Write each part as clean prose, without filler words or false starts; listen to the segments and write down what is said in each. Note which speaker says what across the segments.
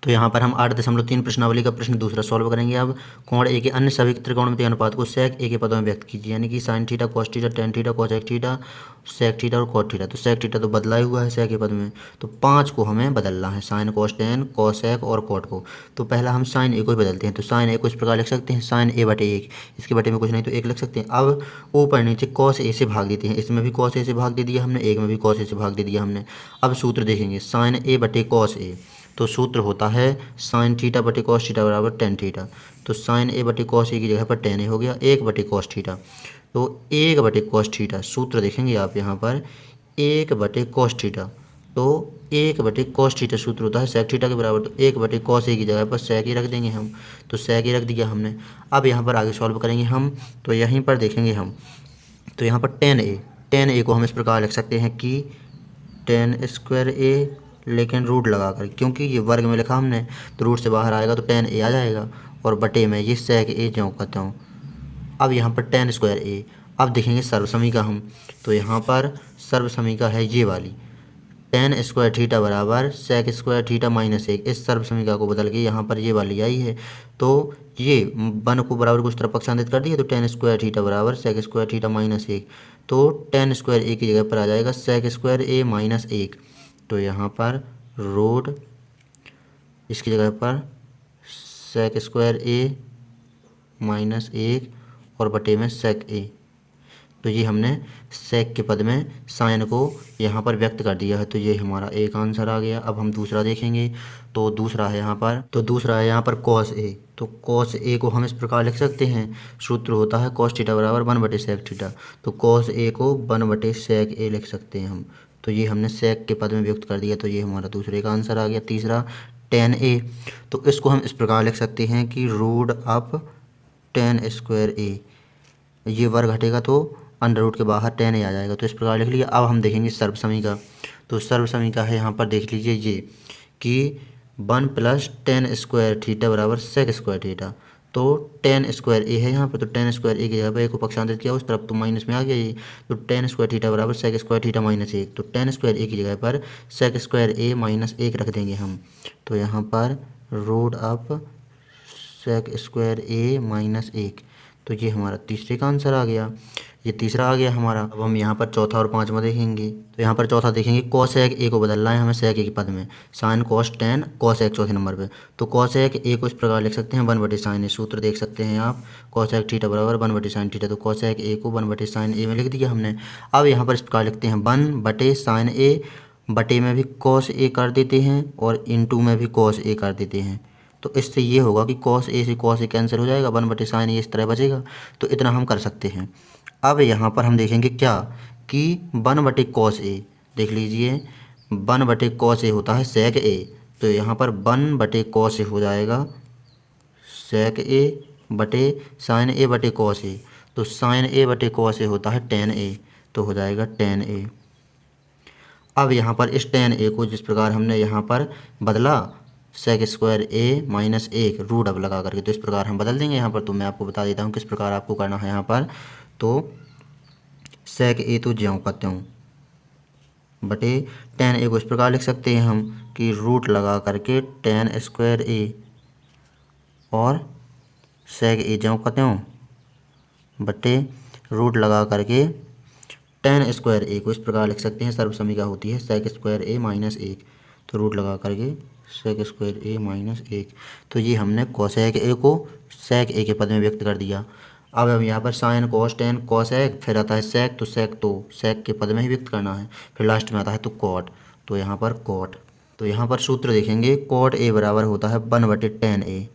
Speaker 1: तो यहाँ पर हम 8.3 प्रश्नावली का प्रश्न दूसरा सॉल्व करेंगे। अब कोण ए के अन्य सभी त्रिकोणमितीय अनुपात को सेक ए के पदों में व्यक्त कीजिए, यानी कि sine theta, cos theta, tan theta, cosec theta, sec theta और कॉट थीटा। तो सेक थीटा तो बदला ही हुआ है सेक के पद में, तो 5 को हमें बदलना है, साइन, कॉस, टेन, कोसेक और कॉट को। तो पहला हम साइन ए को ही बदलते हैं। तो साइन ए को इस प्रकार लिख सकते हैं, साइन ए बटे 1, इसके बटे में कुछ नहीं तो 1 लिख सकते हैं। अब ऊपर नीचे कॉस ए से भाग देते हैं, इसमें भी कॉस ए से भाग दे दिया हमने, एक में भी कॉस ए से भाग दे दिया हमने। अब सूत्र देखेंगे, साइन ए बटे कॉस ए, तो सूत्र होता है साइन थीटा बटे कॉस थीटा बराबर टेन थीटा। तो साइन ए बटे कॉस ए की जगह पर टेन ए हो गया, 1 बटे कॉस थीटा। तो 1 बटे कॉस थीटा, सूत्र देखेंगे आप यहाँ पर 1 बटे कॉस थीटा। तो 1 बटे कॉस थीटा सूत्र होता है सेक थीटा के बराबर। तो 1 बटे कॉस ए की जगह पर सेक ही रख देंगे हम, तो सेक ही रख दिया हमने। अब यहाँ पर आगे सॉल्व करेंगे हम, तो यहीं पर देखेंगे हम, तो यहाँ पर टेन ए को हम इस प्रकार लिख सकते हैं कि टेन स्क्वायर ए, लेकिन रूट लगा कर, क्योंकि ये वर्ग में लिखा हमने तो रूट से बाहर आएगा तो टेन ए आ जाएगा, और बटे में ये सेक ए ज्यों कहता हूँ। अब यहाँ पर टेन स्क्वायर ए। अब देखेंगे सर्वसमीका हम, तो यहाँ पर सर्वसमीका है ये वाली, टेन स्क्वायर थीटा बराबर सेक स्क्वायर थीटा माइनस 1। इस सर्वसमीका को बदल के यहाँ पर ये वाली आई है, तो ये वन को बराबर कुछ तरफ पक्षांतरित कर दिए, तो टेन स्क्वायर थीटा बराबर सेक स्क्वायर थीटा माइनस 1। तो टेन स्क्वायर ए की जगह पर आ जाएगा सेक स्क्वायर ए माइनस 1। तो यहाँ पर रूट, इसकी जगह पर सेक स्क्वायर ए माइनस 1 और बटे में सेक ए। तो ये हमने सेक के पद में साइन को यहाँ पर व्यक्त कर दिया है, तो ये हमारा एक आंसर आ गया। अब हम दूसरा देखेंगे, तो दूसरा है यहाँ पर कॉस ए। तो कॉस ए को हम इस प्रकार लिख सकते हैं, सूत्र होता है कॉस थीटा बराबर 1 बटे सेक थीटा। तो कॉस ए को 1 बटे सेक ए लिख सकते हैं हम, तो ये हमने सेक के पद में व्यक्त कर दिया, तो ये हमारा दूसरे का आंसर आ गया। तीसरा टेन ए, तो इसको हम इस प्रकार लिख सकते हैं कि रूट अप टेन स्क्वायर ए, ये वर्ग हटेगा तो अंडर रूट के बाहर टेन ए आ जाएगा, तो इस प्रकार लिख लिया। अब हम देखेंगे सर्वसमीका, तो सर्वसमीका है यहाँ पर देख लीजिए ये कि 1 प्लस टेन स्क्वायर थीटा बराबर सेक स्क्वायर थीटा। तो टेन स्क्वायर ए है यहाँ पर, तो टेन स्क्वायर ए की जगह पर ए को पक्षांतरित किया उस तरफ, तो माइनस में आ गया ये। तो टेन स्क्वायर थीटा बराबर सेक स्क्वायर थीटा माइनस 1। तो टेन स्क्वायर ए की जगह पर सेक स्क्वायर ए माइनस 1 रख देंगे हम। तो यहाँ पर रूट अप सेक स्क्वायर ए माइनस 1। तो ये हमारा तीसरे का आंसर आ गया, ये तीसरा आ गया हमारा। अब हम यहाँ पर चौथा और पांचवा देखेंगे, तो यहाँ पर चौथा देखेंगे कोसेक ए को बदलना है हमें सेक ए के पद में, साइन कॉस टेन कोसेक चौथे नंबर पे। तो कोसेक ए को इस प्रकार लिख सकते हैं 1 बटे साइन ए, सूत्र देख सकते हैं आप कोसेक थीटा बराबर 1 बटे साइन थीटा। तो कोसेक ए को 1 बटे साइन ए में लिख दिया हमने। अब यहाँ पर इस प्रकार लिखते हैं 1 बटे साइन ए, बटे में भी कॉस ए कर देते हैं और इनटू में भी कॉस ए कर देते हैं। तो इससे ये होगा कि कॉस ए से कॉस ए कैंसिल हो जाएगा, 1 बटे साइन ए इस तरह बचेगा। तो इतना हम कर सकते हैं। अब यहाँ पर हम देखेंगे क्या कि 1 बटे कॉस ए, देख लीजिए 1 बटे कॉस ए होता है सेक ए, तो यहाँ पर 1 बटे कॉस ए हो जाएगा सेक ए बटे साइन ए बटे कॉस ए। तो साइन ए बटे कॉस ए होता है टेन ए, तो हो जाएगा टेन ए। अब यहाँ पर इस टेन ए को जिस प्रकार हमने यहाँ पर बदला सेक स्क्वायर ए माइनस 1 रूट अब लगा करके, तो इस प्रकार हम बदल देंगे यहाँ पर। तो मैं आपको बता देता हूँ किस प्रकार आपको करना है यहाँ पर। तो सेक ए तो ज्यों कहते हूँ बटे टेन ए को इस प्रकार लिख सकते हैं हम कि रूट लगा करके टेन स्क्वायर ए और सेक ए ज्यों कहते हूँ बटे रूट लगा करके टेन स्क्वायर ए को इस प्रकार लिख सकते हैं। सर्वसमीका होती है सेक स्क्वायर ए माइनस 1, तो रूट लगा करके सेक स्क्वायर ए माइनस 1। तो ये हमने कोसेक ए को सेक ए के पद में व्यक्त कर दिया। अब हम यहाँ पर साइन कॉस टेन कोसेक, फिर आता है सेक, तो सेक के पद में ही व्यक्त करना है, फिर लास्ट में आता है तो कॉट, तो यहाँ पर कॉट। तो यहाँ पर सूत्र देखेंगे कॉट ए बराबर होता है 1 बटे टेन ए,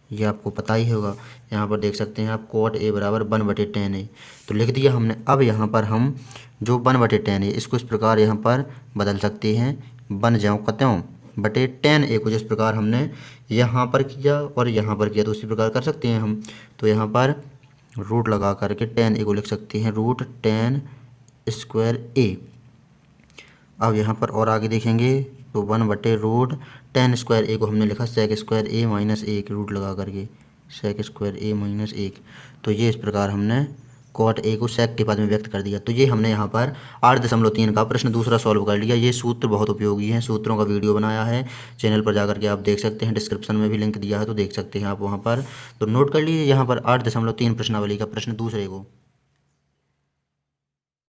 Speaker 1: ये आपको पता ही होगा। यहाँ पर देख सकते हैं आप कॉट ए बराबर 1 बटे टेन ए, तो लिख दिया हमने। अब यहाँ पर हम जो 1 बटे टेन ए इसको इस प्रकार यहाँ पर बदल सकते हैं, 1 ज्यों कहते हूँ बटे टेन ए को जिस प्रकार हमने यहाँ पर किया और यहाँ पर किया, तो उसी प्रकार कर सकते हैं हम। तो यहाँ पर रूट लगा करके टेन ए को लिख सकते हैं रूट टेन स्क्वायर ए। अब यहाँ पर और आगे देखेंगे तो 1 बटे रूट टेन स्क्वायर ए को हमने लिखा सेक स्क्वायर ए माइनस 1 रूट लगा करके सेक स्क्वायर ए माइनस 1। तो ये इस प्रकार हमने कॉट ए को सेक के पद में व्यक्त कर दिया। तो ये हमने यहाँ पर 8.3 का प्रश्न दूसरा सॉल्व कर लिया। ये सूत्र बहुत उपयोगी हैं, सूत्रों का वीडियो बनाया है, चैनल पर जाकर के आप देख सकते हैं, डिस्क्रिप्शन में भी लिंक दिया है तो देख सकते हैं आप वहाँ पर। तो नोट कर लीजिए यहाँ पर 8.3 प्रश्नावली का प्रश्न दूसरे को।